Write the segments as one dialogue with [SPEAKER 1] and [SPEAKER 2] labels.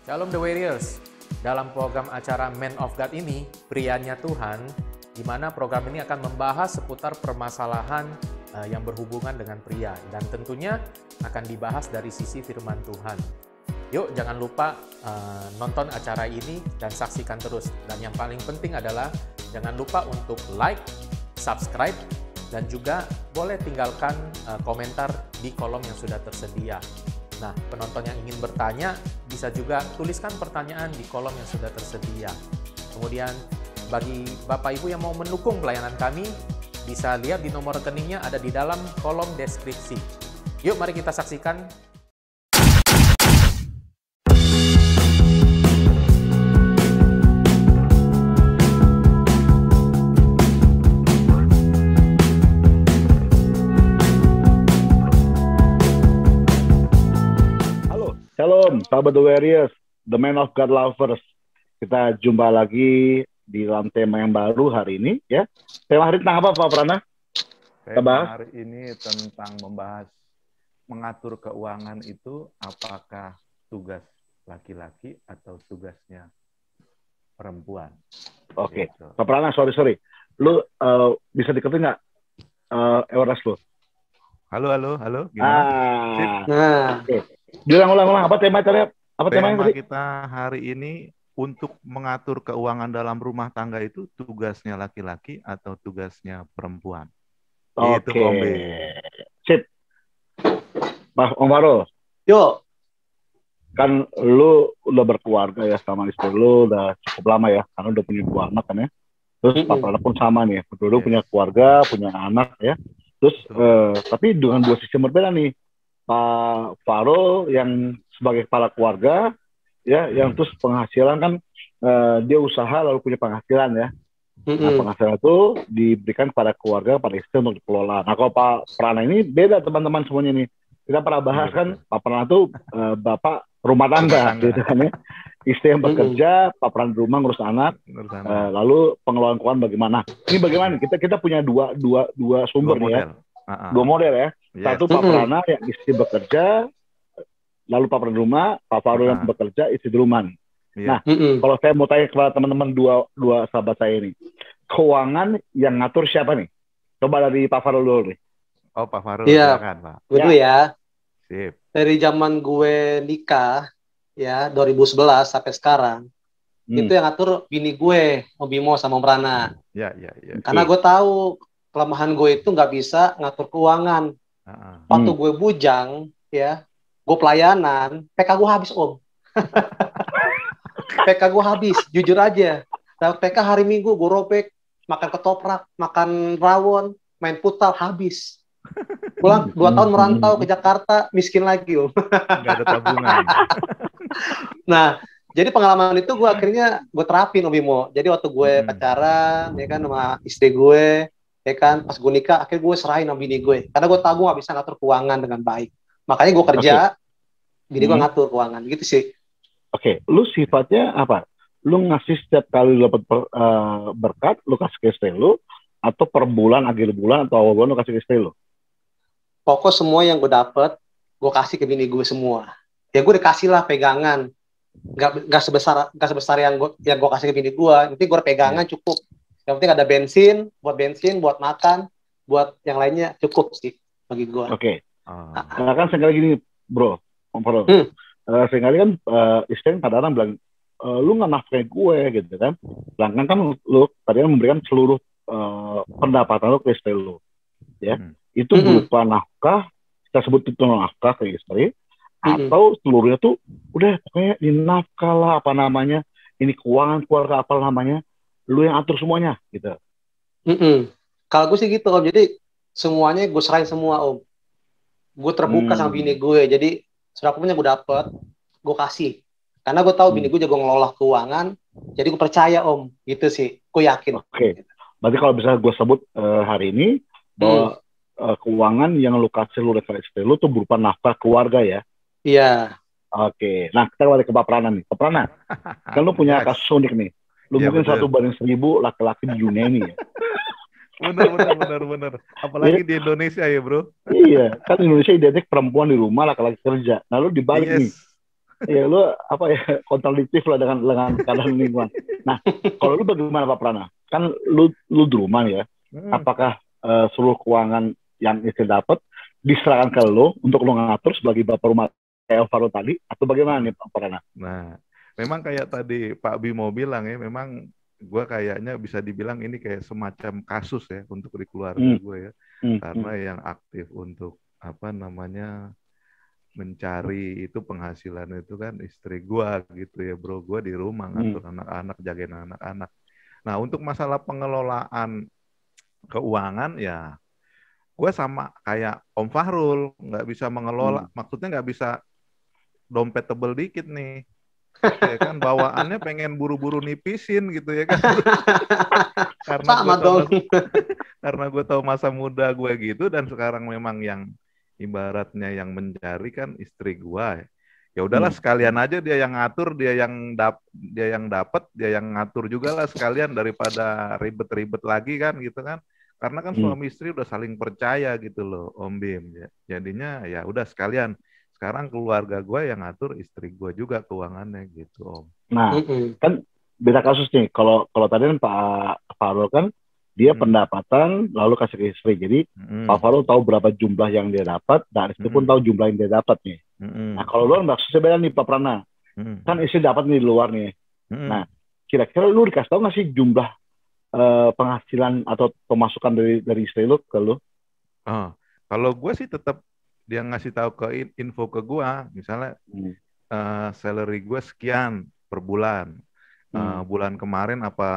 [SPEAKER 1] Shalom The Warriors. Dalam program acara Man of God ini, prianya Tuhan, di mana program ini akan membahas seputar permasalahan yang berhubungan dengan pria. Dan tentunya akan dibahas dari sisi firman Tuhan. Yuk, jangan lupa nonton acara ini dan saksikan terus. Dan yang paling penting adalah jangan lupa untuk like, subscribe, dan juga boleh tinggalkan komentar di kolom yang sudah tersedia. Nah, penonton yang ingin bertanya bisa juga tuliskan pertanyaan di kolom yang sudah tersedia. Kemudian bagi Bapak Ibu yang mau mendukung pelayanan kami, bisa lihat di nomor rekeningnya ada di dalam kolom deskripsi. Yuk, mari kita saksikan.
[SPEAKER 2] Shalom, sahabat The Warriors, The Man of God Lovers. Kita jumpa lagi di dalam tema yang baru hari ini, ya. Tema hari tentang apa, Pak Prana?
[SPEAKER 3] Tema hari ini tentang membahas mengatur keuangan itu apakah tugas laki-laki atau tugasnya perempuan.
[SPEAKER 2] Oke,
[SPEAKER 3] Gitu.
[SPEAKER 2] Pak Prana, sorry. Lu bisa diketin nggak Ewaras lu?
[SPEAKER 3] Halo, gimana?
[SPEAKER 2] Oke. Ulang. Apa tema tadi?
[SPEAKER 3] Tema kita hari ini untuk mengatur keuangan dalam rumah tangga itu tugasnya laki-laki atau tugasnya perempuan. Itu
[SPEAKER 2] Oke.
[SPEAKER 3] Kombe.
[SPEAKER 2] Sip. Pak Omaro.
[SPEAKER 4] Yuk.
[SPEAKER 2] Kan lu udah berkeluarga ya sama istri lu udah cukup lama ya, karena udah punya 2 anak kan ya. Terus Pak Prana pun sama nih, berdua punya keluarga, punya anak ya. Terus tapi dengan 2 sistem berbeda nih. Pak Faro yang sebagai kepala keluarga ya, yang terus penghasilan kan dia usaha lalu punya penghasilan ya. Nah, penghasilan itu diberikan pada keluarga, pada istri untuk dikelola. Nah, kalau Pak Prana ini beda teman-teman semuanya nih. Kita pernah bahas kan Pak Prana itu bapak rumah tangga gitu kan ya. Istri yang bekerja, Pak Prana di rumah ngurus anak. Lalu pengelolaan keuangan bagaimana? Ini bagaimana? Kita punya dua sumber nih ya. 2 model ya. Satu Pak Prana yang istri bekerja, lalu Pak Prana di rumah, Pak Faro yang bekerja, istri di rumah. Nah, kalau saya mau tanya kepada teman-teman dua sahabat saya ini, keuangan yang ngatur siapa nih? Coba dari Pak Faro dulu nih.
[SPEAKER 3] Oh, Pak Faro,
[SPEAKER 4] Iya,
[SPEAKER 3] silakan, Pak.
[SPEAKER 4] Dulu ya.
[SPEAKER 3] Sip.
[SPEAKER 4] Dari zaman gue nikah, ya 2011 sampai sekarang, itu yang ngatur bini gue, Om Bimo sama Om Prana.
[SPEAKER 3] Ya.
[SPEAKER 4] Karena gue tahu kelemahan gue itu nggak bisa ngatur keuangan. Waktu gue bujang, ya, gue pelayanan, PK gue habis, Om. PK gue habis, jujur aja. Dapat PK hari Minggu, gue robek, makan ketoprak, makan rawon, main putal, habis. Pulang 2 tahun merantau ke Jakarta, miskin lagi, Om.
[SPEAKER 3] Nggak ada tabungan.
[SPEAKER 4] Nah, jadi pengalaman itu gue akhirnya gue terapin, Om Bimo. Jadi waktu gue pacaran, ya kan, sama istri gue, ya kan, pas gue nikah, akhirnya gue serahin sama bini gue. Karena gue tahu gue gak bisa ngatur keuangan dengan baik. Makanya gue kerja, bini gue ngatur keuangan. Gitu sih.
[SPEAKER 2] Oke, lu sifatnya apa? Lu ngasih setiap kali lu dapat berkat, lu kasih ke istri lu, atau per bulan, akhir bulan, atau awal bulan lu kasih ke istri lu?
[SPEAKER 4] Pokok semua yang gue dapet, gue kasih ke bini gue semua. Ya gue dikasih lah pegangan. Gak sebesar yang gue kasih ke bini gue. Nanti gue pegangan cukup. Yang penting ada bensin, buat makan, buat yang lainnya cukup sih bagi gue.
[SPEAKER 2] Oke. Nah, kan sekali gini, bro, Om Faro. Sekali kan istri kadang-kadang bilang, lu nggak nafkahin gue gitu kan. Sedangkan kan lu tadi memberikan seluruh pendapatan lu ke istri lu. Ya. Itu berupa nafkah, kita sebut itu nafkah ke istri, atau seluruhnya tuh udah pokoknya ini nafkah lah, apa namanya, ini keuangan keluarga apa namanya, lu yang atur semuanya gitu.
[SPEAKER 4] Kalau gue sih gitu, Om. Jadi semuanya gue serahin semua, Om. Gue terbuka sama bini gue. Jadi apapun yang gue dapet, gue kasih. Karena gue tahu bini gue jago ngelola keuangan. Jadi gue percaya, Om. Gitu sih. Gue yakin.
[SPEAKER 2] Oke. Berarti kalau bisa gue sebut hari ini bahwa keuangan yang lu kasih lu dari istri lu tuh berupa nafkah keluarga ya.
[SPEAKER 4] Iya.
[SPEAKER 2] Oke. Nah, kita balik ke Pak Prana nih. Pak Prana, kan lu punya kasus unik nih. Lu mungkin 1/1000 laki-laki di dunia ini ya.
[SPEAKER 3] Benar. Apalagi di Indonesia ya, bro.
[SPEAKER 2] Iya, kan Indonesia identik perempuan di rumah, laki-laki kerja. Nah, lu dibalik nih. Ya lu apa ya kontradiktif lah dengan keadaan lingkungan. Nah, kalau lu bagaimana Pak Prana? Kan lu di rumah ya. Apakah seluruh keuangan yang istri dapat diserahkan ke lu untuk lu ngatur sebagai bapak rumah kayak Alvaro tadi atau bagaimana nih Pak Prana?
[SPEAKER 3] Nah, memang kayak tadi Pak Bimo bilang ya, memang gue kayaknya bisa dibilang ini kayak semacam kasus ya untuk di keluarga gue ya. Karena yang aktif untuk apa namanya mencari itu penghasilan itu kan istri gua gitu ya bro, gua di rumah ngatur anak-anak, jagain anak-anak. Nah untuk masalah pengelolaan keuangan ya gua sama kayak Om Fahrul nggak bisa mengelola, maksudnya nggak bisa dompet tebel dikit nih ya kan, bawaannya pengen buru-buru nipisin gitu ya kan. Karena
[SPEAKER 4] sama dong.
[SPEAKER 3] Karena gue tahu masa muda gue gitu, dan sekarang memang yang ibaratnya yang mencari kan istri gua. Ya udahlah sekalian aja dia yang ngatur, dia yang dapat, dia yang ngatur juga lah sekalian daripada ribet-ribet lagi kan gitu kan. Karena kan suami istri udah saling percaya gitu loh Om Bim. Jadinya ya udah sekalian. Sekarang keluarga gua yang ngatur, istri gua juga keuangannya gitu Om.
[SPEAKER 2] Nah, kan beda kasus nih. Kalau tadi kan Pak Farul kan dia pendapatan lalu kasih ke istri. Jadi Pak Farul tahu berapa jumlah yang dia dapat dan istri pun tahu jumlah yang dia dapat nih. Nah kalau lu maksudnya beda nih Pak Prana. Kan istri dapat nih di luar nih. Nah kira-kira lu dikasih tahu nggak sih jumlah penghasilan atau pemasukan dari istri lu ke lu?
[SPEAKER 3] Kalau gue sih tetap dia ngasih tahu ke info ke gue, misalnya salary gue sekian per bulan. Bulan kemarin apa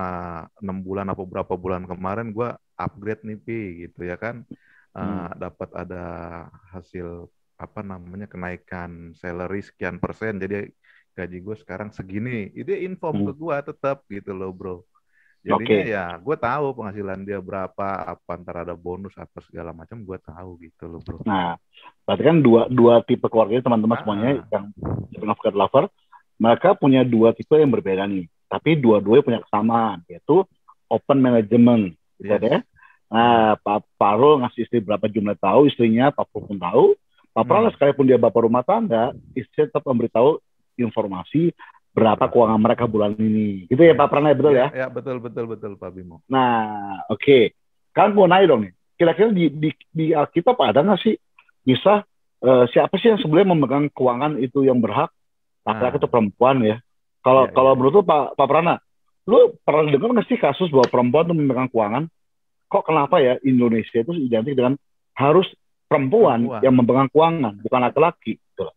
[SPEAKER 3] 6 bulan apa berapa bulan kemarin gue upgrade nih Pi gitu ya kan, dapat ada hasil apa namanya kenaikan salary sekian persen, jadi gaji gue sekarang segini. Itu inform ke gue tetap gitu loh bro. Jadinya ya gue tahu penghasilan dia berapa, apa antara ada bonus apa segala macam gue tahu gitu loh bro.
[SPEAKER 2] Nah berarti kan dua tipe keluarga teman-teman semuanya yang Advocate Lover, mereka punya dua tipe yang berbeda nih. Tapi dua-duanya punya kesamaan, yaitu open management. Gitu ya. Nah, Pak Farul ngasih istri berapa jumlah tahu, istrinya Pak Farul pun tahu. Pak Farul sekalipun dia bapak rumah tangga, istri tetap memberitahu informasi berapa keuangan mereka bulan ini. Gitu ya Pak Prana, betul ya?
[SPEAKER 3] Ya, betul Pak Bimo.
[SPEAKER 2] Nah, oke. Kan mau nanya dong nih, kira-kira di Alkitab ada nggak sih bisa siapa sih yang sebenarnya memegang keuangan itu yang berhak? Laki-laki atau perempuan ya? Kalau menurut lu Pak Prana, lu pernah dengar nggak sih kasus bahwa perempuan itu memegang keuangan? Kok kenapa ya Indonesia itu identik dengan harus perempuan yang memegang keuangan, bukan laki-laki? Gitu.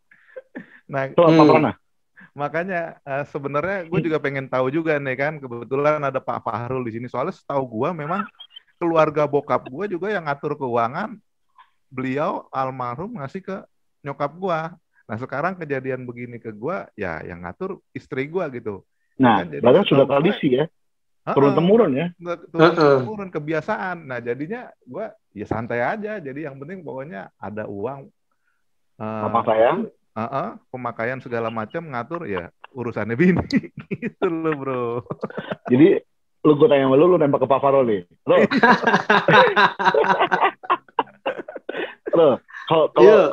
[SPEAKER 3] Nah,
[SPEAKER 2] Pak Prana.
[SPEAKER 3] Makanya sebenarnya gue juga pengen tahu juga nih kan, kebetulan ada Pak Fahrul di sini. Soalnya setahu gue memang keluarga bokap gue juga yang ngatur keuangan, beliau almarhum ngasih ke nyokap gue. Nah sekarang kejadian begini ke gue, ya yang ngatur istri gue gitu.
[SPEAKER 2] Nah, ya kan? Berarti sudah tradisi ya, turun-temurun ya.
[SPEAKER 3] Turun-temurun kebiasaan. Nah jadinya gue ya santai aja. Jadi yang penting pokoknya ada uang.
[SPEAKER 2] Pemakaian?
[SPEAKER 3] Pemakaian segala macam ngatur ya urusannya bini. Gitu loh bro.
[SPEAKER 2] Jadi lu gue tanya sama lu nembak ke Pak Farul nih.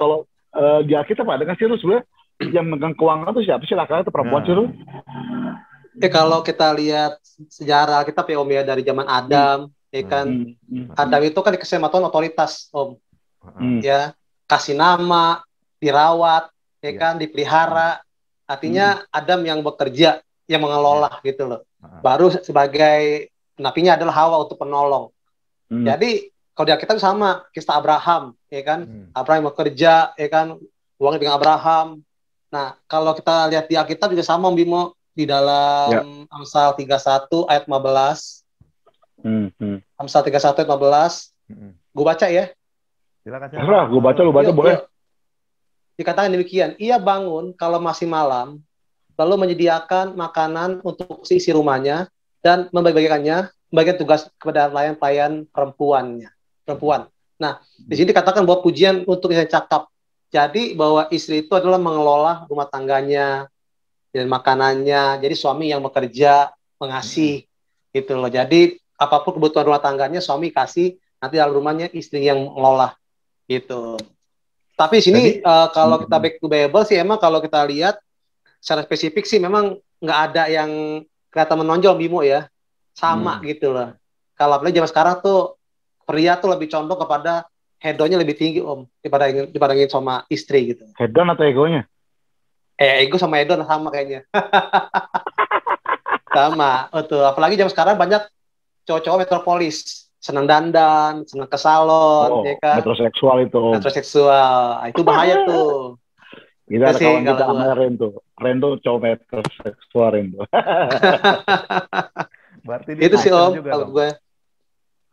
[SPEAKER 2] Kalau di Alkitab ada nggak sih lu sebenarnya yang megang keuangan tuh siapa sih, laki-laki atau perempuan sih lu?
[SPEAKER 4] Kalau kita lihat sejarah kita Om ya, dari zaman Adam, ya kan, Adam itu kan dikasih otoritas Om, ya, kasih nama, dirawat, ya kan, dipelihara, artinya Adam yang bekerja, yang mengelola gitu loh. Baru sebagai napinya adalah Hawa untuk penolong. Jadi kalau di Alkitab sama, kisah Abraham, ya kan? Abraham yang bekerja, ya kan? Uangnya dengan Abraham. Nah, kalau kita lihat di Alkitab juga sama, Bimo, di dalam Amsal 31 ayat 15. Amsal 31 ayat 15. Gue baca ya.
[SPEAKER 3] Silakan.
[SPEAKER 2] Gue baca, lu baca boleh.
[SPEAKER 4] Dikatakan demikian, ia bangun kalau masih malam, lalu menyediakan makanan untuk isi rumahnya dan membagikannya, membagikan tugas kepada pelayan-pelayan perempuan. Nah, di sini dikatakan bahwa pujian untuk yang cakap. Jadi bahwa istri itu adalah mengelola rumah tangganya dan makanannya. Jadi suami yang bekerja, mengasih gitu loh. Jadi apapun kebutuhan rumah tangganya suami kasih, nanti dalam rumahnya istri yang mengelola gitu. Tapi di sini kalau kita back to Bible sih emang kalau kita lihat secara spesifik sih memang nggak ada yang kelihatan menonjol Bimo ya, sama gitu loh. Kalau apalagi zaman sekarang tuh pria tuh lebih condong kepada hedonnya lebih tinggi Om dibandingin sama istri gitu.
[SPEAKER 2] Hedon atau egonya?
[SPEAKER 4] Ego sama hedon sama kayaknya. Sama, betul. Apalagi zaman sekarang banyak cowok-cowok metropolis, senang dandan, senang ke salon, ya kan?
[SPEAKER 2] Metroseksual itu, Om.
[SPEAKER 4] Metroseksual, itu bahaya tuh.
[SPEAKER 2] Kita ada
[SPEAKER 4] Itu sih
[SPEAKER 2] kawan kita
[SPEAKER 4] kalau gua.
[SPEAKER 2] namanya Rento cowok metroseksual Rento.
[SPEAKER 3] Berarti dia
[SPEAKER 4] Itu sih
[SPEAKER 3] Kristen
[SPEAKER 4] Om,
[SPEAKER 3] juga
[SPEAKER 4] kalau
[SPEAKER 3] dong.
[SPEAKER 4] gue.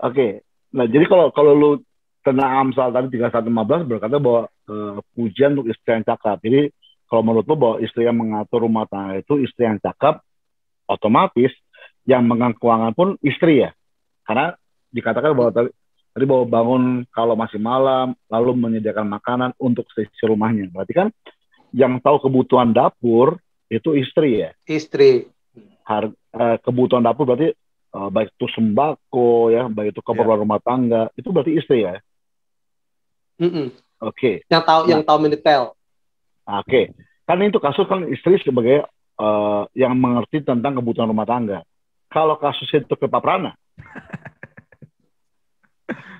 [SPEAKER 2] Oke. Nah, jadi kalau lu kena Amsal tadi 31:15 berkata bahwa pujian untuk istri yang cakap. Jadi kalau menurut lu bahwa istri yang mengatur rumah tangga itu istri yang cakap, otomatis yang megang keuangan pun istri ya. Karena dikatakan bahwa tadi bahwa bangun kalau masih malam, lalu menyediakan makanan untuk seisi rumahnya. Berarti kan yang tahu kebutuhan dapur itu istri ya.
[SPEAKER 4] Istri.
[SPEAKER 2] Kebutuhan dapur berarti baik itu sembako ya, baik itu keperluan rumah tangga, itu berarti istri ya. Oke.
[SPEAKER 4] Yang tahu mendetail.
[SPEAKER 2] Oke. Kan itu kasus kan istri sebagai yang mengerti tentang kebutuhan rumah tangga. Kalau kasus itu ke Pak Prana,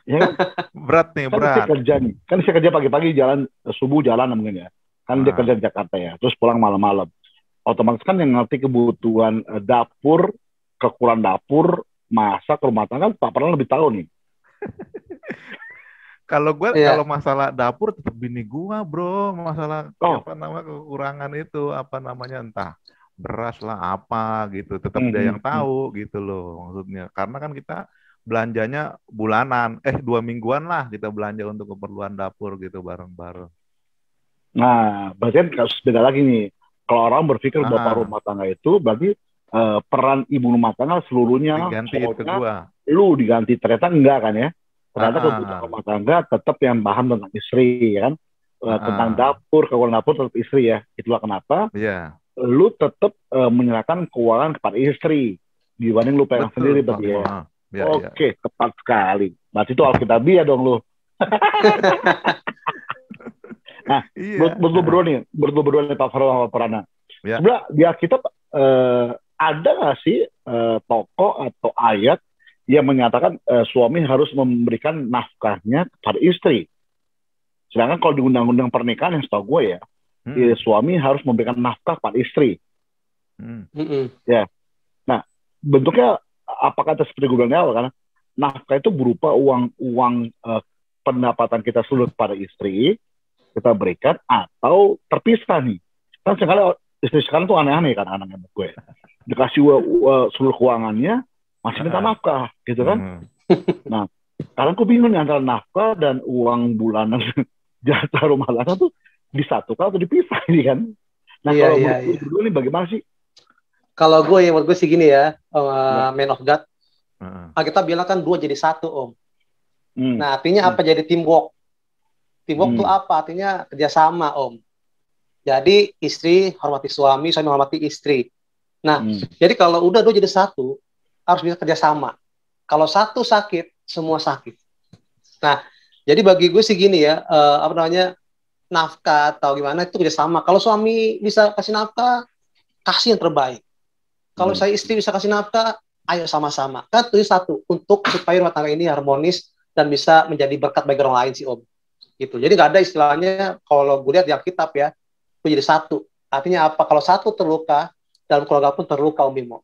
[SPEAKER 2] ya kan?
[SPEAKER 3] Berat nih,
[SPEAKER 2] Kan
[SPEAKER 3] berat.
[SPEAKER 2] saya kerja pagi-pagi jalan, subuh jalan mungkin ya. Kan dia kerja di Jakarta ya, terus pulang malam-malam. Otomatis kan yang ngerti kebutuhan dapur, kekurangan dapur, masak, rumah tangga, Pak Prana lebih tahu nih.
[SPEAKER 3] Kalau gue kalau masalah dapur tetap bini gue, bro. Masalah kekurangan itu entah beras lah apa gitu, tetap dia yang tahu gitu loh maksudnya. Karena kan kita belanjanya bulanan, 2 mingguan lah kita belanja untuk keperluan dapur gitu bareng-bareng.
[SPEAKER 2] Nah, berarti kan kasus beda lagi nih. Kalau orang berpikir bapak rumah tangga itu berarti peran ibu rumah tangga seluruhnya
[SPEAKER 3] diganti ke gua.
[SPEAKER 2] Lu diganti, ternyata enggak kan ya. Ternyata kebutuhan rumah tangga tetap yang paham tentang istri ya kan. Tentang dapur, keuangan dapur tetap istri ya. Itulah kenapa lu tetap menyerahkan keuangan kepada istri dibanding lu pegang sendiri berarti ya. Oke, tepat sekali. Berarti itu Alkitabiah dong lu. Nah, menurut lu berdua nih Pak Farul sama Pak Prana. Sebenarnya di Alkitab ada nggak sih tokoh atau ayat yang menyatakan suami harus memberikan nafkahnya kepada istri? Sedangkan kalau di undang-undang pernikahan yang setahu gue ya, suami harus memberikan nafkah pada istri. Ya. Nah, bentuknya apakah seperti gue bilang di awal, karena nafkah itu berupa uang pendapatan kita seluruh kepada istri, kita berikan atau terpisah nih. Kan sekarang istri sekarang tuh aneh-aneh kan anak-anak gue. Dikasih seluruh keuangannya, masih minta nafkah, gitu kan? Nah, sekarang gue bingung nih antara nafkah dan uang bulanan jatah rumah tangga tuh disatukan atau dipisah ini kan? Nah, kalau berdua nih bagaimana sih?
[SPEAKER 4] Kalau gue menurut gue sih gini ya, Man of God. Kita bilang kan 2 jadi 1, Om. Nah, artinya apa jadi teamwork? Teamwork itu apa? Artinya kerjasama, Om. Jadi istri hormati suami, suami hormati istri. Nah, jadi kalau udah 2 jadi 1, harus bisa kerjasama. Kalau satu sakit, semua sakit. Nah, jadi bagi gue sih gini ya, nafkah atau gimana itu kerjasama. Kalau suami bisa kasih nafkah, kasih yang terbaik. Kalau saya istri bisa kasih nafkah, ayo sama-sama. Kan itu satu, untuk supaya rumah tangga ini harmonis dan bisa menjadi berkat bagi orang lain sih Om. Gitu. Jadi nggak ada istilahnya, kalau gue lihat di Alkitab ya, itu jadi 1. Artinya apa? Kalau 1 terluka, dalam keluarga pun terluka Om Bimo.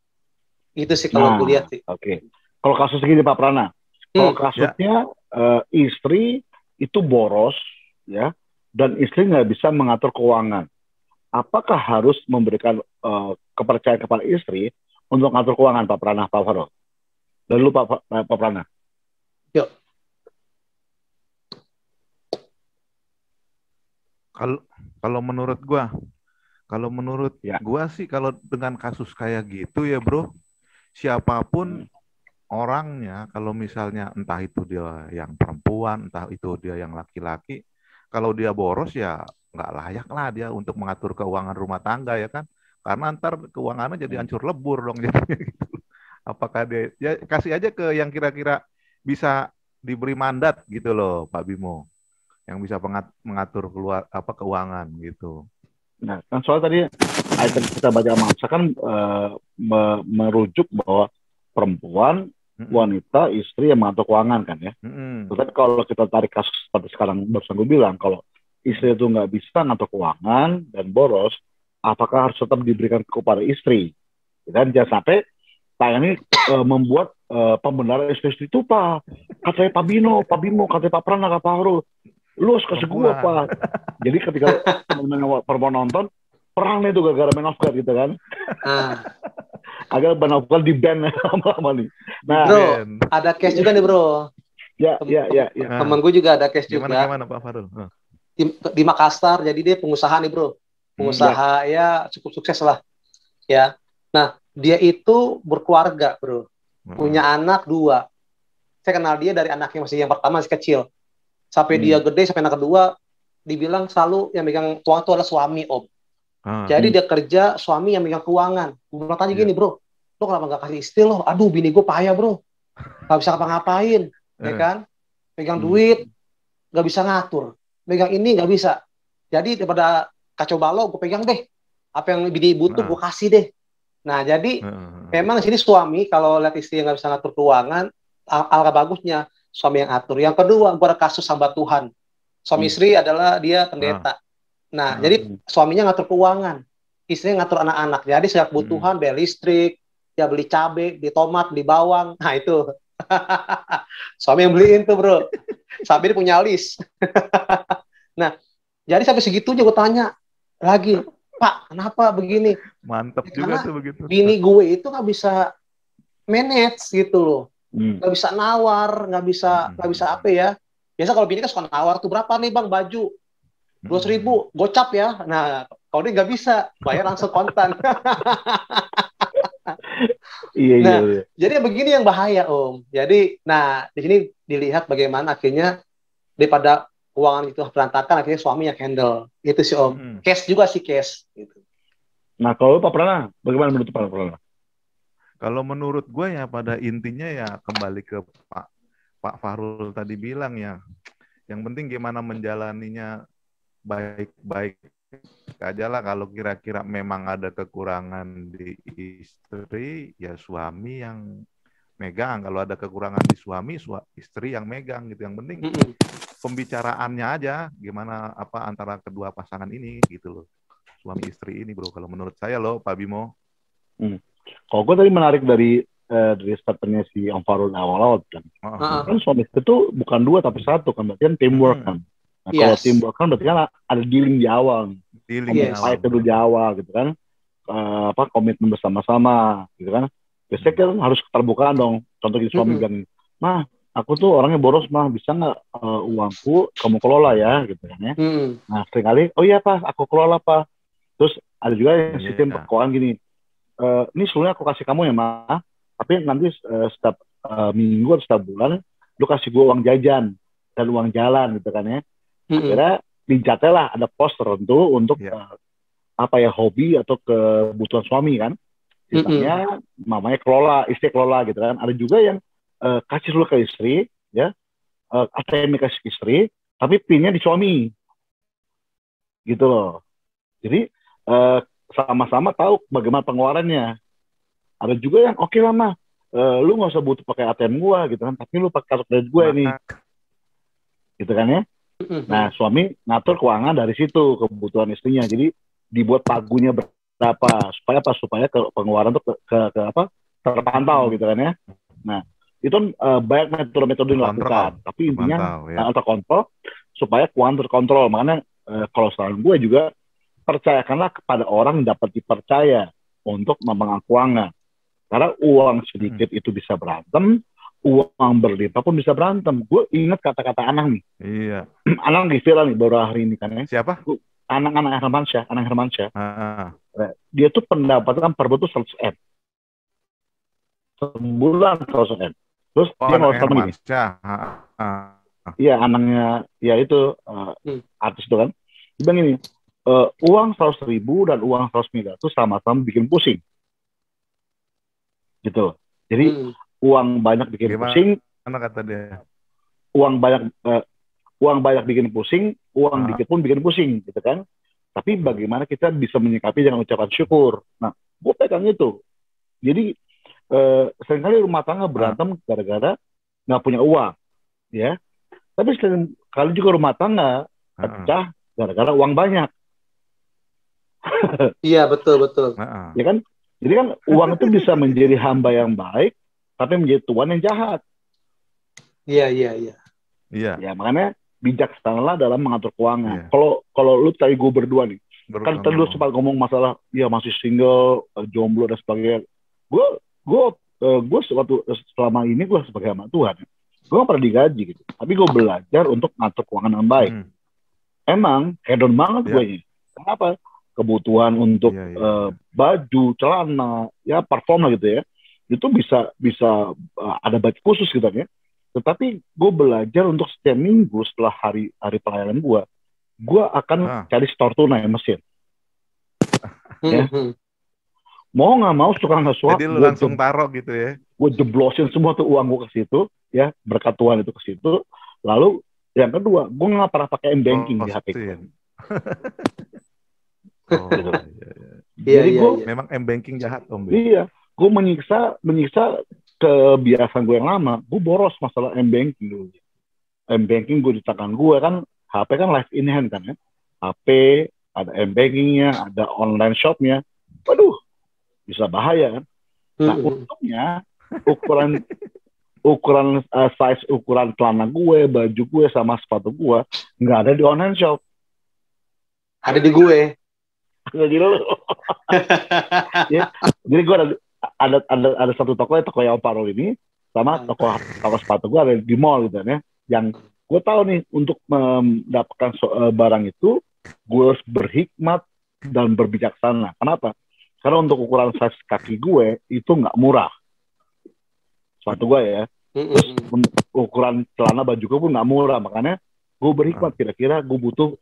[SPEAKER 4] Itu sih kalau gue lihat sih.
[SPEAKER 2] Oke. Kalau kasus gini Pak Prana, kalau kasusnya istri itu boros ya, dan istri nggak bisa mengatur keuangan, apakah harus memberikan kepercayaan kepada istri untuk mengatur keuangan Pak Prana, Pak Farul? Dan lu Pak Prana.
[SPEAKER 4] Yuk.
[SPEAKER 3] Kalau menurut gua sih, kalau dengan kasus kayak gitu ya bro, siapapun orangnya, kalau misalnya entah itu dia yang perempuan, entah itu dia yang laki-laki, kalau dia boros ya nggak layak lah dia untuk mengatur keuangan rumah tangga ya kan, karena ntar keuangannya jadi hancur lebur dong jadinya gitu. Apakah dia ya kasih aja ke yang kira-kira bisa diberi mandat gitu loh Pak Bimo, yang bisa mengatur keuangan gitu.
[SPEAKER 2] Nah, kan soal tadi item kita baca masa kan merujuk bahwa perempuan, wanita, istri yang mengatur keuangan kan ya. Tapi kalau kita tarik kasus seperti sekarang barusan gue bilang, kalau istri itu nggak bisa ngatur keuangan dan boros, apakah harus tetap diberikan kepada istri? Dan jangan sampai saya ini membuat pembenaran istri itu, Pak. Katanya Pak Bimo, katanya Pak Prana, Pak Harul. Lu harus kasih gue, Pak. Jadi ketika perempuan nonton, perang itu gara-gara Man of God gitu kan. Agar Man of God di-ban lama-lama nih. Nah,
[SPEAKER 4] bro, ada case juga nih, bro.
[SPEAKER 2] Ya.
[SPEAKER 4] Temen gue juga ada case juga.
[SPEAKER 3] Gimana Pak Farul?
[SPEAKER 4] Di Makassar, jadi dia pengusaha nih, bro. Pengusaha ya cukup sukses lah. Ya. Nah, dia itu berkeluarga, bro. Punya anak 2. Saya kenal dia dari anaknya yang pertama masih kecil. Sampai dia gede, sampai anak kedua, dibilang selalu yang megang keuangan itu adalah suami, Om. Jadi dia kerja, suami yang megang keuangan. Gue tanya gini, bro, lo kenapa gak kasih istri lo? Aduh, bini gue payah, bro. Gak bisa ngapa-ngapain, ya kan? Megang duit, gak bisa ngatur. Megang ini gak bisa. Jadi daripada kacau balau, gue pegang deh. Apa yang bini butuh, gue kasih deh. Nah, jadi memang di sini suami, kalau lihat istri yang gak bisa ngatur keuangan, alangkah bagusnya suami yang atur. Yang kedua, gue ada kasus hamba Tuhan. Suami istri adalah dia pendeta. Nah, jadi suaminya ngatur keuangan, istrinya ngatur anak-anak. Jadi setiap kebutuhan, bayar listrik, ya beli cabai, beli tomat, beli bawang. Nah, itu. Suami yang beliin tuh, bro. Sampai dia punya list. Nah, jadi sampai segitunya gue tanya lagi, Pak, kenapa begini?
[SPEAKER 3] Mantap ya, juga tuh begitu.
[SPEAKER 4] Bini gue itu nggak bisa manage gitu loh. Nggak bisa nawar, nggak bisa apa ya. Biasa kalau bini kan suka nawar tuh, berapa nih bang baju? 200.000, gocap ya. Nah, kalau dia nggak bisa, bayar langsung kontan. Iya. Jadi begini yang bahaya, Om. Jadi, nah di sini dilihat bagaimana akhirnya daripada keuangan itu berantakan, akhirnya suami yang handle. Itu sih, Om. Case juga sih, case. Gitu.
[SPEAKER 2] Nah, kalau Pak Prana, bagaimana menurut Pak Prana?
[SPEAKER 3] Kalau menurut gue ya pada intinya ya kembali ke Pak Farul tadi bilang ya, yang penting gimana menjalaninya baik-baik aja lah. Kalau kira-kira memang ada kekurangan di istri, ya suami yang megang. Kalau ada kekurangan di suami, istri yang megang gitu. Yang penting pembicaraannya aja, gimana apa antara kedua pasangan ini gitu loh. Suami istri ini, bro. Kalau menurut saya loh, Pak Bimo.
[SPEAKER 2] Kalau gue tadi menarik dari statementnya si Om Farul awal-awal kan. Kan suami istri itu bukan 2 tapi 1 kan, berarti kan teamwork kan. Nah, kalau teamwork kan berarti kan ada dealing di awal. Fight dulu di awal gitu kan. Komitmen bersama-sama gitu kan. Biasanya kan harus keterbukaan dong. Contohnya suami bilang, "Mah, aku tuh orangnya boros, mah, bisa nggak uangku kamu kelola ya?" gitu kan ya. Nah, seringkali, "Oh iya, Pak, aku kelola, Pak." Terus ada juga yang sistem keuangan gini. Ini sebenarnya aku kasih kamu ya, Ma, tapi nanti setiap minggu atau setiap bulan lu kasih gue uang jajan dan uang jalan gitu kan ya. Akhirnya dijatah lah ada pos tertentu untuk hobi atau kebutuhan suami kan. Sisanya mamanya kelola, istri kelola gitu kan. Ada juga yang kasih dulu ke istri ya, ATM kasih ke istri, tapi pinnya di suami gitu loh. Jadi sama-sama tahu bagaimana pengeluarannya. Ada juga yang oke lah, mah, lu nggak usah butuh pakai ATM gua gitu kan, tapi lu pakai kartu kredit gue nih, gitu kan ya. Nah, suami ngatur keuangan dari situ kebutuhan istrinya. Jadi dibuat pagunya berapa supaya pengeluaran tuh ke terpantau gitu kan ya. Nah, itu banyak metode-metode yang dilakukan, tapi intinya terkontrol supaya keuangan terkontrol. Makanya kalau saran gue juga, percayakanlah kepada orang yang dapat dipercaya untuk memegang keuangan. Karena uang sedikit itu bisa berantem, uang berlimpah pun bisa berantem. Gue ingat kata-kata Anang nih.
[SPEAKER 3] Iya.
[SPEAKER 2] Anang di viral nih baru hari ini kan ya.
[SPEAKER 3] Siapa?
[SPEAKER 2] Anang Hermansyah. Dia tuh pendapatan per bulan tuh 100M. Sebulan 100M. Terus dia mau sama gini. Iya, Anangnya, ya itu artis itu kan. Dia bilang gini, uang 100.000 dan uang 100 miliar itu sama-sama bikin pusing. Gitu. Jadi uang banyak bikin pusing.
[SPEAKER 3] Mana kata dia? Uang
[SPEAKER 2] banyak bikin pusing, uang dikit pun bikin pusing, gitu kan. Tapi bagaimana kita bisa menyikapi dengan ucapan syukur. Nah, gue pegang itu. Jadi seringkali rumah tangga berantem gara-gara nggak punya uang, ya. Tapi seringkali juga rumah tangga pecah gara-gara uang banyak.
[SPEAKER 4] Iya, betul.
[SPEAKER 2] Ya kan? Jadi kan uang itu bisa menjadi hamba yang baik, tapi menjadi tuan yang jahat.
[SPEAKER 4] Iya.
[SPEAKER 2] Ya, makanya bijaksanalah dalam mengatur keuangan. Kalau lu tadi gue berdua nih, kan tadi lu sempat ngomong masalah ya masih single, jomblo dan sebagainya. Gue selama ini gue sebagai hamba Tuhan, gue gak pernah digaji gitu. Tapi gue belajar untuk ngatur keuangan yang baik. Emang hedon banget gue ini. Kenapa? Kebutuhan untuk baju, celana, ya parfum lah gitu ya. Itu bisa ada budget khusus gitu ya. Tetapi gue belajar untuk setiap minggu setelah hari pelayanan gue akan cari store tunai mesin. Ya. Mau nggak mau, suka nggak suka.
[SPEAKER 3] Jadi lu langsung taruh gitu ya?
[SPEAKER 2] Gue jeblosin semua tuh uang gue ke situ, ya berkat Tuhan itu ke situ. Lalu yang kedua, gue nggak pernah pakai m-banking di HP gue. Jadi gue
[SPEAKER 3] memang m-banking jahat Om.
[SPEAKER 2] Iya, gue menyiksa kebiasaan gue yang lama. Gue boros masalah m-banking dulu. M-banking gue di tangan gue kan, HP kan live in hand kan ya. HP ada m-bankingnya, ada online shopnya. Waduh, bisa bahaya kan. Nah untungnya ukuran size ukuran celana gue, baju gue sama sepatu gue nggak ada di online shop.
[SPEAKER 4] Ada di gue.
[SPEAKER 2] Nggak gitu loh. Ya, jadi gue ada satu toko yang Om Parul ini sama toko sepatu gue ada di mall gitu ya. Yang gue tahu nih untuk mendapatkan barang itu gue harus berhikmat dan berbijaksana. Kenapa? Karena untuk ukuran size kaki gue itu nggak murah. Sepatu gue ya. Terus ukuran celana baju gue pun nggak murah. Makanya gue berhikmat kira-kira gue butuh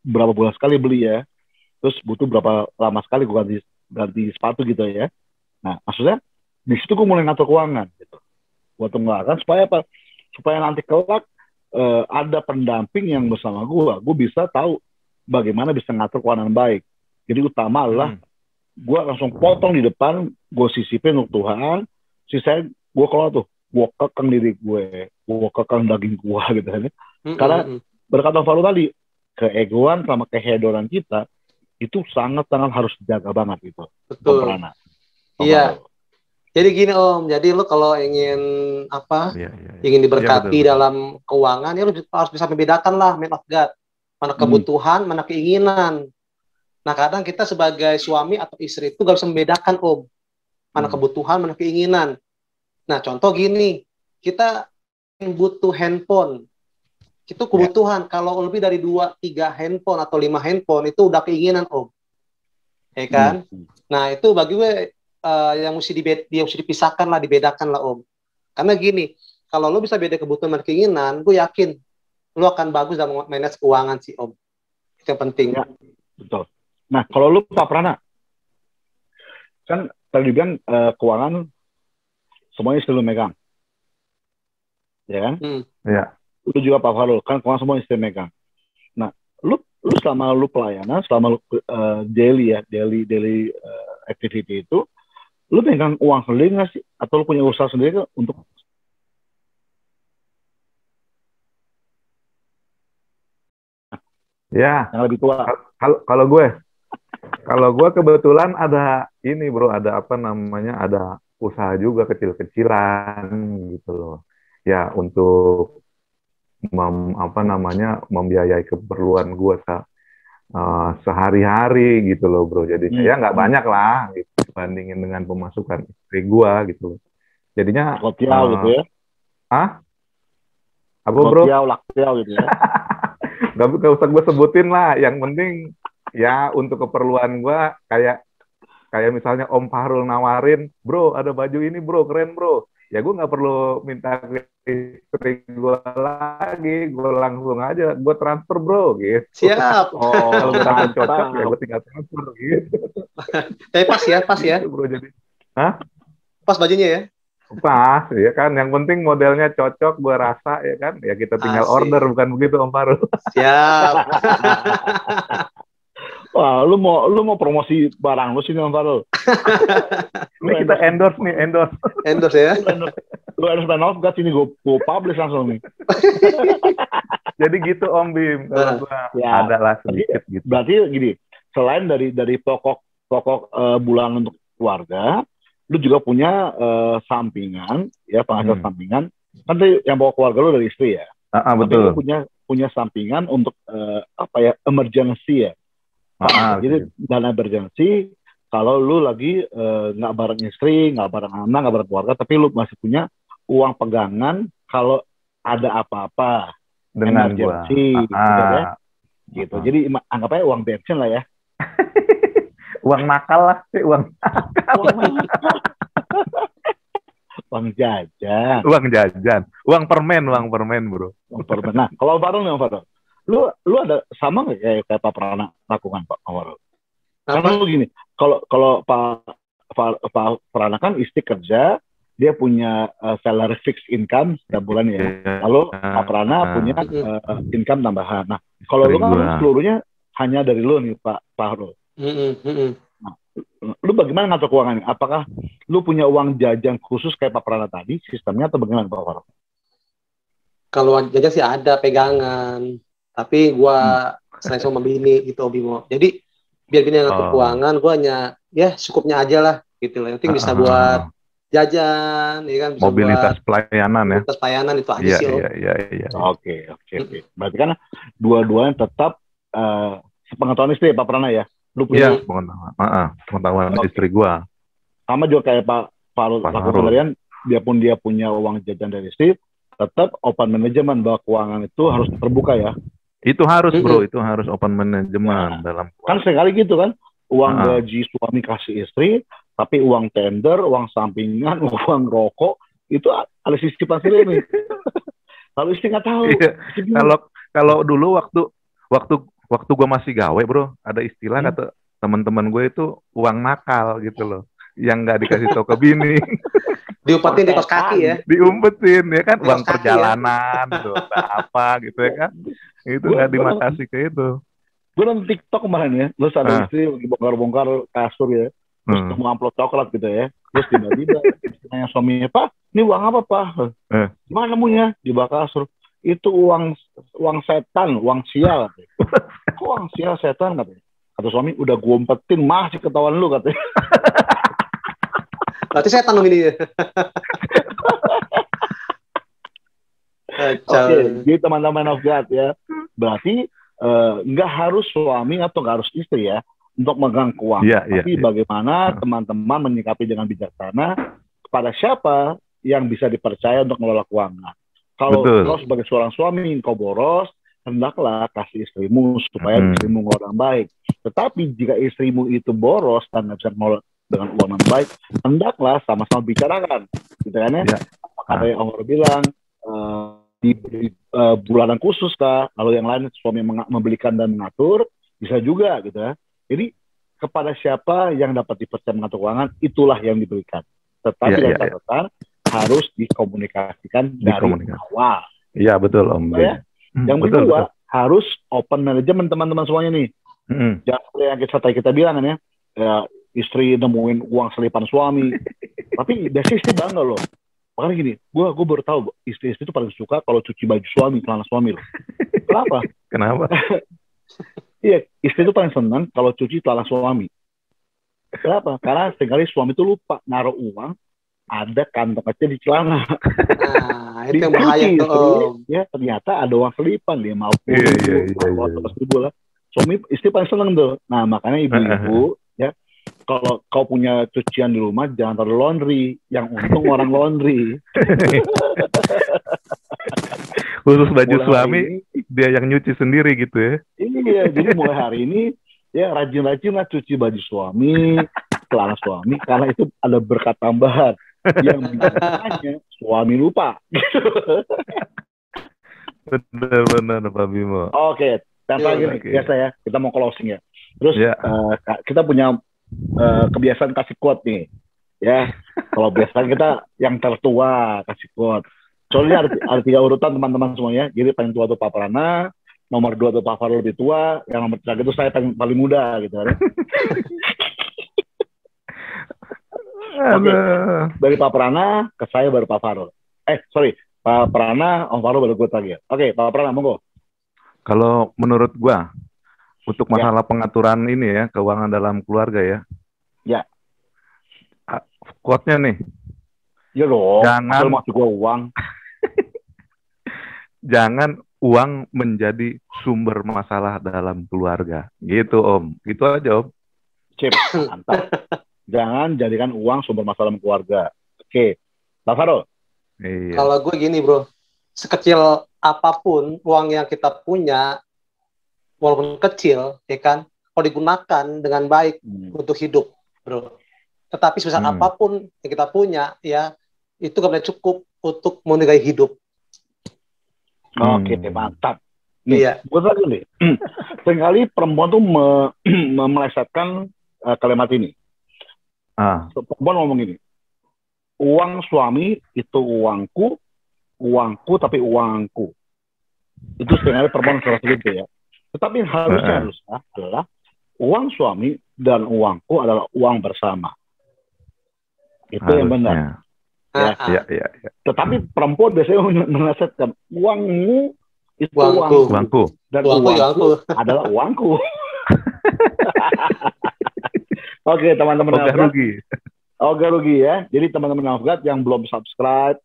[SPEAKER 2] berapa bulan sekali beli ya. Terus butuh berapa lama sekali gue ganti sepatu gitu ya. Nah, maksudnya di situ gue mulai ngatur keuangan gitu. Gue tunggakan supaya apa? Supaya nanti kelak ada pendamping yang bersama gue bisa tahu bagaimana bisa ngatur keuangan baik. Jadi utama adalah gue langsung potong di depan, gue sisipin untuk Tuhan, sisanya gue keluar tuh, gue kekang diri gue kekang daging gue gitu kan. Karena berkata Faru tadi, keegoan sama kehedonan kita itu sangat-sangat harus dijaga banget gitu.
[SPEAKER 4] Betul. Iya. Jadi gini Om, jadi lu kalau ingin ingin diberkati dalam keuangan, ya lu harus bisa membedakan lah man of God. Mana kebutuhan, mana keinginan. Nah kadang kita sebagai suami atau istri itu gak bisa membedakan Om. Mana kebutuhan, mana keinginan. Nah contoh gini, kita butuh handphone. Itu kebutuhan. Kalau lebih dari 2-3 handphone atau 5 handphone, itu udah keinginan Om. Ya kan? Nah itu bagi gue yang mesti dipisahkan lah, dibedakan lah Om. Karena gini, kalau lo bisa beda kebutuhan dan keinginan, gue yakin lo akan bagus dalam manage keuangan sih Om. Itu yang penting.
[SPEAKER 2] Ya, betul. Nah, kalau lu Pak Prana, kan tadi bilang keuangan semuanya istri lu megang, ya kan?
[SPEAKER 3] Ya.
[SPEAKER 2] Lu juga Pak Farul, kan keuangan semua istri megang. Nah, lu selama lu pelayanan, selama lu daily activity itu, lu megang uang sendiri nggak sih? Atau lu punya usaha sendiri untuk
[SPEAKER 3] yang
[SPEAKER 2] lebih tua?
[SPEAKER 3] Kalau gue kebetulan ada ini bro, ada ada usaha juga kecil-kecilan gitu loh. Ya untuk membiayai keperluan gue sehari-hari gitu loh bro. Jadinya ya nggak banyak lah gitu, dibandingin dengan pemasukan istri gue gitu loh. Jadinya
[SPEAKER 2] gitu ya?
[SPEAKER 3] Apa bro?
[SPEAKER 2] Laktiau gitu ya?
[SPEAKER 3] Gak usah gue sebutin lah. Yang penting ya untuk keperluan gue kayak misalnya Om Fahrul nawarin, bro ada baju ini bro keren bro, ya gue nggak perlu minta ke istri gue lagi, gue langsung aja gue transfer bro gitu.
[SPEAKER 4] Siap.
[SPEAKER 3] Kalau udah cocok ya gue tinggal transfer gitu.
[SPEAKER 4] Tapi pas ya
[SPEAKER 3] gitu, bro, jadi
[SPEAKER 4] pas bajunya ya.
[SPEAKER 3] Pas ya kan, yang penting modelnya cocok gue rasa ya kan, ya kita tinggal order, bukan begitu Om Fahrul?
[SPEAKER 4] Siap.
[SPEAKER 2] Wah, lu mau promosi barang lu sini Om Farul.
[SPEAKER 3] Ini kita endorse nih, endorse.
[SPEAKER 4] Endorse ya.
[SPEAKER 2] Lu endorse Man of God sini gue publish langsung nih.
[SPEAKER 3] Jadi gitu Om Bim, kalau gua
[SPEAKER 2] Ya.
[SPEAKER 3] ada lah sedikit gitu.
[SPEAKER 2] Berarti gini, selain dari pokok bulanan untuk keluarga, lu juga punya sampingan, ya penghasilan sampingan. Kan tadi yang pokok keluarga lu dari istri ya.
[SPEAKER 3] Betul.
[SPEAKER 2] Tapi lu punya sampingan untuk emergency ya. Jadi dana emergency kalau lu lagi nggak bareng istri, nggak bareng anak, nggak bareng keluarga, tapi lu masih punya uang pegangan kalau ada apa-apa
[SPEAKER 3] dengan
[SPEAKER 2] emergency, gitu ya. Gitu. Jadi anggap aja uang bensin lah ya.
[SPEAKER 3] Uang nakal lah sih, uang
[SPEAKER 2] Uang jajan.
[SPEAKER 3] Uang jajan. Uang permen bro.
[SPEAKER 2] Uang permen. Nah, kalau Farul nih, Farul. Lu ada sama nggak kayak Pak Prana lakukan Pak Farul? Karena lu gini, kalau Pak Prana kan istri kerja, dia punya salary fixed income setiap bulan ya. Lalu Pak Prana punya income tambahan. Nah, kalau lu kan seluruhnya hanya dari lu nih Pak Farul. Nah, lu bagaimana ngatur keuangannya? Apakah lu punya uang jajan khusus kayak Pak Prana tadi, sistemnya atau bagaimana Pak Farul?
[SPEAKER 4] Kalau jajan sih ada pegangan, tapi gua selain sama bini gitu Bimo. Jadi biar bini yang ngatur keuangan, gua hanya ya cukupnya aja lah gitu lah. Yang penting bisa buat jajan, ya kan bisa
[SPEAKER 3] mobilitas
[SPEAKER 4] buat
[SPEAKER 3] pelayanan ya.
[SPEAKER 4] Mobilitas pelayanan itu aja sih.
[SPEAKER 3] Iya.
[SPEAKER 2] Oke. Berarti kan dua-duanya tetap sepengetahuan istri Pak Prana ya. Lu punya
[SPEAKER 3] pengetahuan istri gua.
[SPEAKER 2] Sama juga kayak Pak Farul lakukan kalian, biarpun dia punya uang jajan dari istri, tetap open management bahwa keuangan itu harus terbuka ya.
[SPEAKER 3] Itu harus bro, itu harus open management dalam keuangan.
[SPEAKER 2] Kan sekali gitu kan, uang gaji suami kasih istri, tapi uang tender, uang sampingan, uang rokok itu ada sisipan sendiri nih. Kalau istri nggak tahu.
[SPEAKER 3] Iya. Kalau dulu waktu gue masih gawe bro, ada istilah kata teman-teman gue itu uang nakal gitu loh, yang nggak dikasih tahu ke bini.
[SPEAKER 4] Diumpetin di kos kaki ya.
[SPEAKER 3] Diumpetin ya kan, uang perjalanan tuh apa gitu ya kan. Itu nggak dimakasih ke itu.
[SPEAKER 2] Gue nonton TikTok kemarin ya, terus ada istri lagi bongkar-bongkar kasur ya, terus mau amplop coklat gitu ya, terus tiba-tiba nanya suaminya, Pak, ini uang apa Pak? Gimana nemunya? Di bawah kasur. Itu uang setan, uang sial. Kok uang sial setan katanya? Kata suami, udah gue umpetin, masih ketahuan lu katanya.
[SPEAKER 4] Berarti setan dong ini.
[SPEAKER 2] Oke, jadi teman-teman of God ya. Berarti nggak harus suami atau nggak harus istri ya untuk megang keuangan. Tapi bagaimana teman-teman menyikapi dengan bijaksana kepada siapa yang bisa dipercaya untuk mengelola keuangan. Kalau kau sebagai seorang suami kau boros, hendaklah kasih istrimu supaya istrimu mengelola dengan baik. Tetapi jika istrimu itu boros dan nggak bisa mengelola dengan uang yang baik, hendaklah sama-sama bicarakan, gitu kan ya? Kata yang Omar bilang, diberi bulanan khusus kah? Lalu yang lain suami membelikan dan mengatur, bisa juga, gitu ya. Jadi kepada siapa yang dapat dipercaya mengatur keuangan, itulah yang diberikan. Tetapi dengan catatan harus dikomunikasikan dari awal.
[SPEAKER 3] Iya betul Om.
[SPEAKER 2] Ya? Yang kedua harus open management teman-teman semuanya nih. Jangan seperti yang kita bilang kan ya, istri nemuin uang selipan suami. Tapi biasanya istri bangga loh. Makanya gini, gue baru tahu istri-istri itu paling suka kalau cuci baju suami, celana suami loh. Kenapa?
[SPEAKER 3] Kenapa?
[SPEAKER 2] Iya, istri itu paling senang kalau cuci celana suami. Kenapa? Karena seringkali suami itu lupa naruh uang, ada kantong kecil di celana.
[SPEAKER 4] Nah, itu yang bahaya tuh.
[SPEAKER 2] Ya, ternyata ada uang selipan, 50 ribu lah. Suami istri paling senang tuh. Nah, makanya ibu-ibu ya, kalau kau punya cucian di rumah jangan taruh laundry, yang untung orang laundry.
[SPEAKER 3] Khusus baju suami ini, dia yang nyuci sendiri gitu ya.
[SPEAKER 2] Iya, jadi mulai hari ini ya rajin-rajin lah cuci baju suami, celana suami, karena itu ada berkat tambahan yang biasanya suami lupa.
[SPEAKER 3] Benar Pak Bimo.
[SPEAKER 2] Oke, tanpa lagi nih, biasa ya, kita mau closing ya. Terus kita punya kebiasaan kasih quote nih, ya. Kalau biasanya kita yang tertua kasih quote. Soalnya ada 3 urutan teman-teman semuanya. Jadi paling tua itu Pak Prana, nomor 2 tuh Pak Farul lebih tua, yang nomor 3 itu saya paling muda gitu kan. Oke. Dari Pak Prana ke saya baru Pak Farul. Sorry, Pak Prana, Om Farul baru gue lagi ya. Oke, Pak Prana, monggo.
[SPEAKER 3] Kalau menurut gua, untuk masalah pengaturan ini ya, keuangan dalam keluarga ya.
[SPEAKER 2] Ya.
[SPEAKER 3] Quote-nya nih.
[SPEAKER 2] Ya dong,
[SPEAKER 3] jangan
[SPEAKER 2] masuk gua uang.
[SPEAKER 3] Jangan uang menjadi sumber masalah dalam keluarga. Gitu, Om. Gitu aja, Om.
[SPEAKER 2] Cip, mantap. Jangan jadikan uang sumber masalah dalam keluarga. Oke. Pak Farul.
[SPEAKER 4] Iya. Kalau gue gini, bro. Sekecil apapun uang yang kita punya, walaupun kecil, ya kan, kalau digunakan dengan baik untuk hidup, bro. Tetapi sebesar apapun yang kita punya, ya, itu gak boleh cukup untuk menilai hidup.
[SPEAKER 2] Oke, mantap. Nih,
[SPEAKER 4] iya.
[SPEAKER 2] Gue lagi nih. Seringkali perempuan tuh melesetkan kalimat ini. Perempuan ngomong gini, uang suami itu uangku tapi uangku. Itu seringkali perempuan serasa gitu ya. Tetapi harusnya adalah uang suami dan uangku adalah uang bersama. Itu harusnya. Yang benar.
[SPEAKER 3] Ya.
[SPEAKER 2] Tetapi perempuan biasanya melesetkan uangmu itu uangku. Dan uangku adalah uangku. Oke, teman-teman Oke rugi ya. Jadi teman-teman Nafgat yang belum subscribe,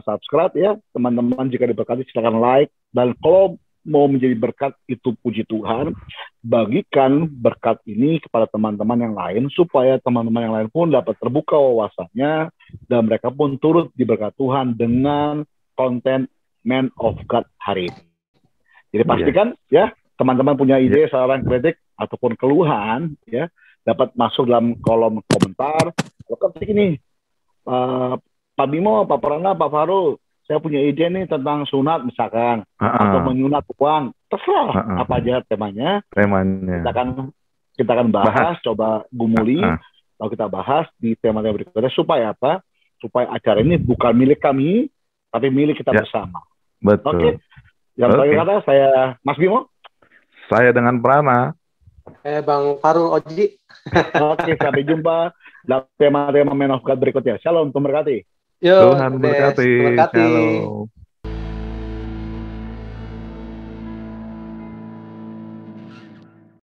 [SPEAKER 2] subscribe ya. Teman-teman jika diberkati silakan like. Dan kalau mau menjadi berkat itu puji Tuhan, bagikan berkat ini kepada teman-teman yang lain supaya teman-teman yang lain pun dapat terbuka wawasannya dan mereka pun turut diberkat Tuhan dengan konten Man of God hari ini. Jadi pastikan ya teman-teman punya ide, saran, kritik ataupun keluhan ya dapat masuk dalam kolom komentar. Kalau ketik ini Pak Bimo, Pak Prana, Pak Farul, saya punya ide nih tentang sunat misalkan atau menyunat uang, terserah apa aja temanya. Kita akan bahas, coba gumuli, lalu kita bahas di tema-tema berikutnya supaya apa? Supaya acara ini bukan milik kami, tapi milik kita bersama.
[SPEAKER 3] Betul.
[SPEAKER 2] Oke. Yang terakhir kata saya Mas Bimo.
[SPEAKER 3] Saya dengan Prana.
[SPEAKER 4] Bang Farul Oji.
[SPEAKER 2] Oke, sampai jumpa dalam tema-tema Man of God berikutnya. Shalom, Tuhan berkati.
[SPEAKER 3] Tuhan berkati. Shalom.